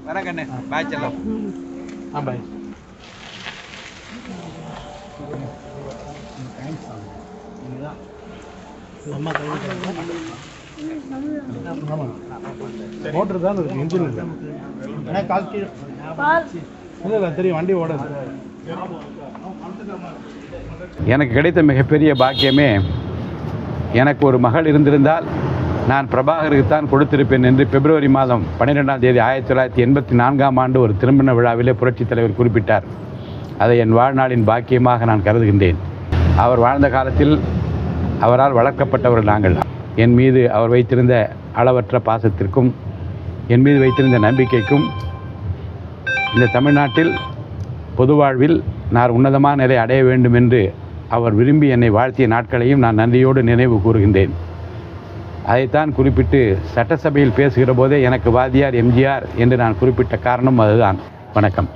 வரேன் கண்ணு. பாய் செல்லம். பாய். அம்மா மோட்டர் தான் இருக்கு, இன்ஜின் இல்லை. இல்லை தெரியும், வண்டி ஓடாது. எனக்கு கிடைத்த மிகப்பெரிய பாக்கியமே, எனக்கு ஒரு மகள் இருந்திருந்தால் நான் பிரபாகருக்குத்தான் கொடுத்திருப்பேன் என்று பிப்ரவரி மாதம் 12ஆம் தேதி 1984ஆம் ஆண்டு ஒரு திருமண விழாவிலே புரட்சித் தலைவர் குறிப்பிட்டார். அதை என் வாழ்நாளின் பாக்கியமாக நான் கருதுகின்றேன். அவர் வாழ்ந்த காலத்தில் அவரால் வளர்க்கப்பட்டவர்கள் நாங்கள். என் மீது அவர் வைத்திருந்த அளவற்ற பாசத்திற்கும் என் மீது வைத்திருந்த நம்பிக்கைக்கும் இந்த தமிழ்நாட்டில் பொது வாழ்வில் நான் உன்னதமான நிலை அடைய வேண்டும் என்று அவர் விரும்பி என்னை வாழ்த்திய நாட்களையும் நான் நன்றியோடு நினைவு கூறுகின்றேன். அதைத்தான் குறிப்பிட்டு சட்டசபையில் பேசுகிற போதே எனக்கு வாதியார் எம்ஜிஆர் என்று நான் குறிப்பிட்ட காரணம் அதுதான். வணக்கம்.